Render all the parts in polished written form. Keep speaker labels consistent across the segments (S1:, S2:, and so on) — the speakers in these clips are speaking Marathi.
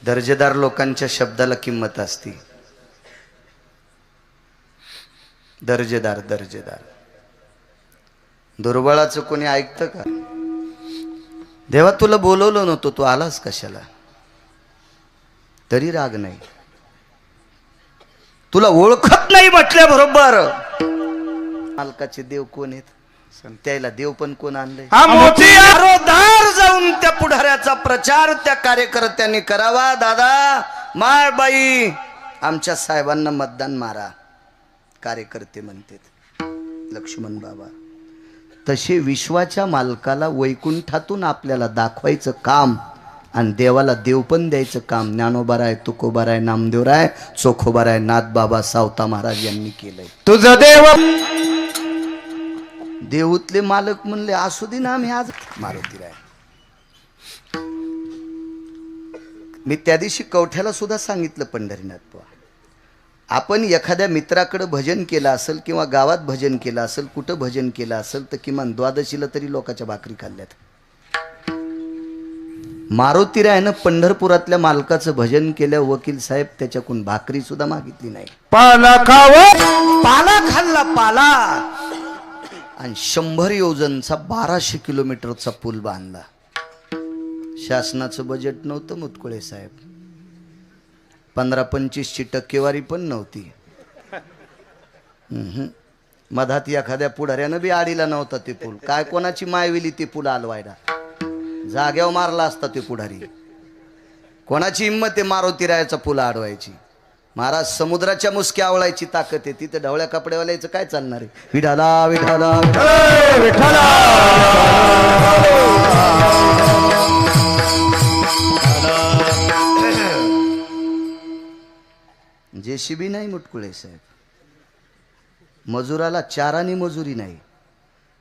S1: दर्जेदार लोकांच्या शब्दाला किंमत असते. दर्जेदार दर्जेदार. दुर्बळाचं कोणी ऐकतं का? देवा तुला बोलवलं नव्हतं, तू आलास कशाला? तरी राग नाही. तुला ओळखत नाही म्हटल्याबरोबर मालकाचे देव कोण आहेत? त्याला देव पण कोण आणलंय? दारोदार जाऊन त्या पुढाऱ्याचा प्रचार त्या कार्यकर्त्यांनी करावा. दादा माय बाई आमच्या साहेबांना मतदान मारा, कार्यकर्ते म्हणतात. लक्ष्मण बाबा तसे विश्वाच्या मालकाला वैकुंठातून आपल्याला दाखवायचं काम आणि देवाला देव पण द्यायचं काम ज्ञानोबाराय, तुकोबाराय, नामदेवराय, चोखोबाराय, नाथबाबा, सावता महाराज यांनी केलंय.
S2: तुझं देव
S1: देऊतले मालक म्हणले असू दे ना, आम्ही आज मारुतीराय. मी त्या दिवशी कवठ्याला सुद्धा सांगितलं, पंढरीनाथ बुवा आपण एखाद्या मित्राकडे भजन केलं असेल किंवा गावात भजन केलं असेल, कुठं भजन केलं असेल तर किमान द्वादशीला तरी लोकांच्या भाकरी खाल्ल्यात. मारुतीरायनं पंढरपुरातल्या मालकाचं भजन केलं, वकील साहेब त्याच्याकडून भाकरी सुद्धा मागितली नाही.
S2: पाला
S1: पाला खाल्ला पाला. आणि 100 योजनचा 1200 किलोमीटरचा पूल बांधला. शासनाचं बजेट नव्हतं मुतकुळे साहेब, 15-25ची टक्केवारी पण नव्हती. मधात एखाद्या पुढाऱ्यानं बी आडीला नव्हता ते पूल. काय कोणाची मायविली ते पूल आलवायला? जाग्यावर मारला असता ते पुढारी. कोणाची हिंमत आहे मारुतीरायाचा पूल आडवायची? महाराज समुद्राच्या मुसक्या आवळायची ताकद आहे. तिथे ढवळ्या कपड्यावाल्याचं काय चालणार आहे? विठाला विठाला विठाला. जेसीबी नाही मुटकुळे साहेब, मजुराला चारानी मजुरी नाही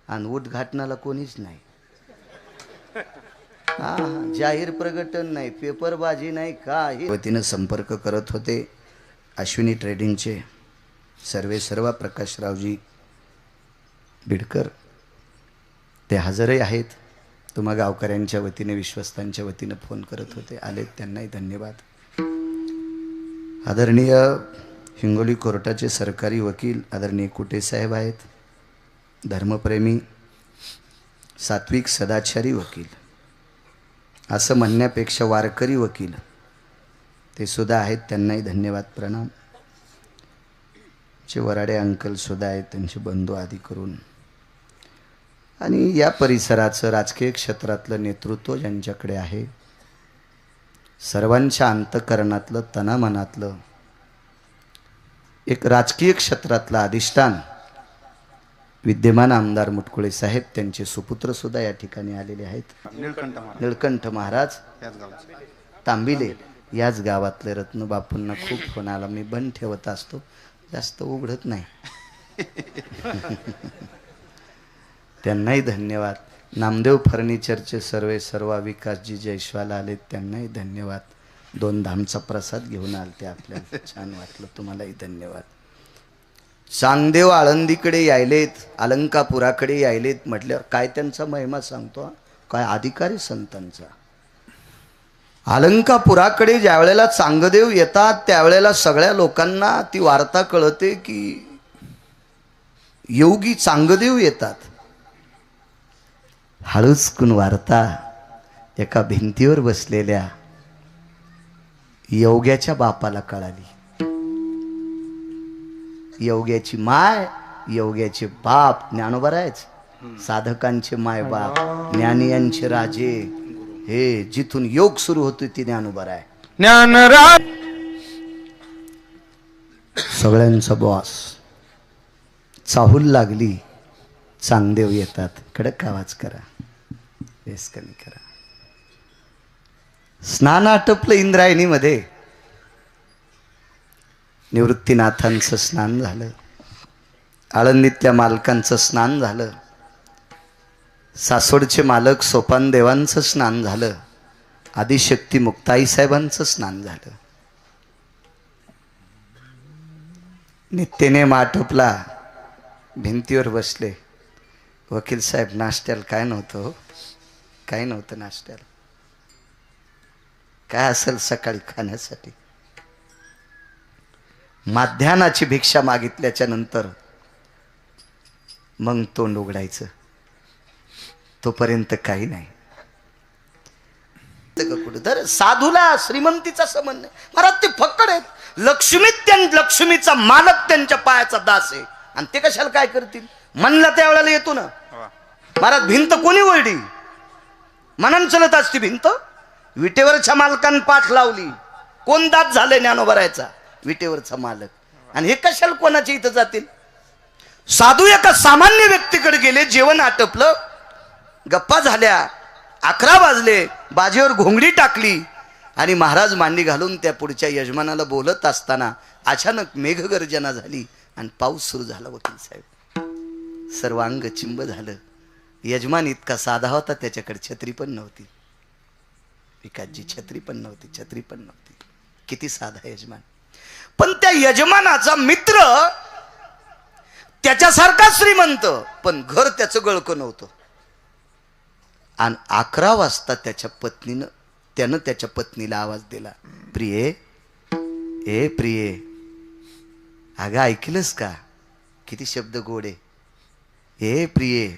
S1: आणि उद्घाटनाला कोणीच नाही. जाहीर प्रकटन नाही, पेपरबाजी नाही, काही. वतीनं संपर्क करत होते अश्विनी ट्रेडिंगचे सर्व प्रकाशरावजी बिडकर, ते हजरही आहेत. तुम्हा गावकऱ्यांच्या वतीने विश्वस्तांच्या वतीने फोन करत होते, आलेत, त्यांनाही धन्यवाद. आदरणीय हिंगोली कोर्टाचे सरकारी वकील आदरणीय कुटे साहेब आहेत, धर्मप्रेमी सात्विक सदाचारी वकील, असं म्हणण्यापेक्षा वारकरी वकील ते सुद्धा आहेत, त्यांनाही धन्यवाद प्रणाम. चे वराडे अंकल सुद्धा आहेत, त्यांचे बंधू आदी करून. आणि या परिसराचं राजकीय क्षेत्रातलं नेतृत्व ज्यांच्याकडे आहे, सर्वांच्या अंतःकरणातलं तनामनातलं एक राजकीय क्षेत्रातलं अधिष्ठान विद्यमान आमदार मुटकुळे साहेब, त्यांचे सुपुत्र सुद्धा या ठिकाणी आलेले आहेत. निळकंठ महाराज तांबिले याच गावातले रत्न. बापूंना खूप फोन आला, मी बंद ठेवत असतो, जास्त उघडत नाही. त्यांनाही धन्यवाद. नामदेव फर्निचरचे सर्व विकासजी जयश्वाल आलेत, त्यांनाही धन्यवाद. 2 धामचा प्रसाद घेऊन आलते, आपल्याला छान वाटलं, तुम्हालाही धन्यवाद. चांगदेव आळंदीकडे यायलेत, अलंकापुराकडे यायलेत म्हटल्यावर काय त्यांचा महिमा सांगतो, काय अधिकारी संतांचा. अलंकापुराकडे ज्या वेळेला चांगदेव येतात त्यावेळेला सगळ्या लोकांना ती वार्ता कळते की योगी चांगदेव येतात. हळूचकून वार्ता एका भिंतीवर बसलेल्या योग्याच्या बापाला कळाली. योग्याची माय, योग्याचे बाप ज्ञानोबारायच, साधकांचे माय बाप, ज्ञानियांचे राजे, हे जिथून योग सुरू होतो ती ज्ञानोबाराय,
S2: ज्ञानराज
S1: सगळ्यांचा बॉस. चाहूल लागली, चांगदेव येतात. कडक आवाज करा, बेस कमी करा. स्नान आटपलं इंद्रायणीमध्ये. निवृत्तीनाथांचं स्नान झालं, आळंदीतल्या मालकांचं स्नान झालं, सासवडचे मालक सोपान देवांचं स्नान झालं, आदिशक्ती मुक्ताई साहेबांचं स्नान झालं. नित्यनेम आटोपला, भिंतीवर बसले. वकील साहेब नाश्त्याला काय नव्हतं, काही नव्हतं नाश्त्याला. काय असेल सकाळी खाण्यासाठी. माध्यानाची भिक्षा मागितल्याच्या नंतर मग तोंड उघडायचं, तोपर्यंत काही नाही. कुठे तर साधूला श्रीमंतीचा संबंध नाही. महाराज ते फक्कड आहेत. लक्ष्मीचा मालक त्यांच्या पायाचा दास आहे. आणि ते कशाला काय करतील? मनला त्या वेळेला येतो ना. महाराज भिंत कोणी ओढली? मनान चलत असती भिंत. विटेवरच्या मालकानं पाठ लावली. कोण दात झाले ज्ञानोबरायचा? विटेवरचा मालक. आणि हे कशाला कोणाच्या इथं जातील? साधू एका सामान्य व्यक्तीकडे गेले. जेवण आटपलं, गप्पा झाल्या, 11 वाजले, बाजीवर घोंगडी टाकली आणि महाराज मांडी घालून त्या पुढच्या यजमानाला बोलत असताना अचानक मेघगर्जना झाली आणि पाऊस सुरू झाला. वकील साहेब सर्वांग चिंब झालं. यजमान इतका साधा होता, त्याच्याकडे छत्री पण नव्हती. विकासजी छत्री पण नव्हती. किती साधा यजमान. पण त्या यजमानाचा मित्र त्याच्यासारखा श्रीमंत, पण घर त्याचं गळकं नव्हतं. आणि 11 वाजता त्यानं त्याच्या पत्नीला आवाज दिला, प्रिये, ए प्रिये, अगं ऐकलंस का? किती शब्द गोड आहे. ए प्रिये.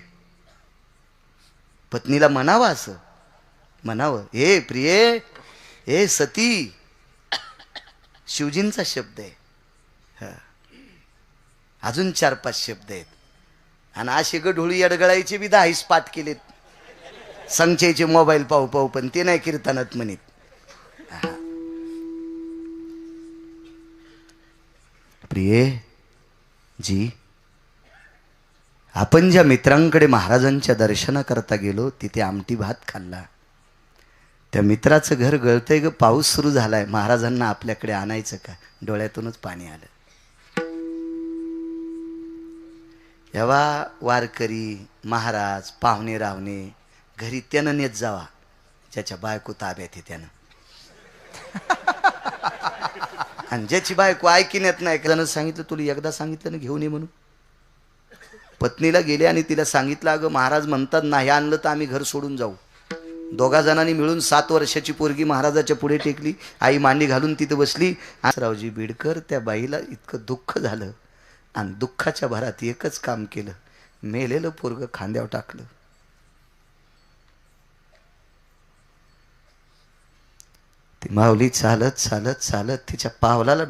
S1: पत्नीला म्हणावं, असं म्हणावं, ए प्रिये, ए सती. शिवजींचा शब्द आहे. अजून 4-5 शब्द आहेत. आणि असे गढोळी अडगळायचे बी 10 पाठ केलेत. संचयचे मोबाईल पाहू पण ते नाही कीर्तनात म्हणित. प्रिये जी, आपण ज्या मित्रांकडे महाराजांच्या दर्शनाकरता गेलो तिथे आमटी भात खाल्ला. त्या मित्राचं घर गळतंय ग, पाऊस सुरू झालाय, महाराजांना आपल्याकडे आणायचं का? डोळ्यातूनच पाणी आलं. तेव्हा वारकरी महाराज पाहुणे रावणे घरी त्यानं नेत जावा ज्याच्या बायको ताब्यात आहे त्यानं. आणि ज्याची बायको ऐकिण्यात नाही, त्यानं सांगितलं, तुला एकदा सांगितलं ना घेऊन ये म्हणून. पत्नीला गेले आणि तिला सांगितलं, अगं महाराज म्हणतात नाही आणलं तर आम्ही घर सोडून जाऊ. 2 जणांनी मिळून 7 वर्षाची पोरगी महाराजाच्या पुढे टेकली. आई मांडी घालून तिथे बसली. रावजी बिडकर, त्या बाईला इतकं दुःख झालं आणि दुःखाच्या भरात एकच काम केलं, मेलेलं पोरग खांद्यावर टाकलं. ती माऊली चालत तिच्या पावलाला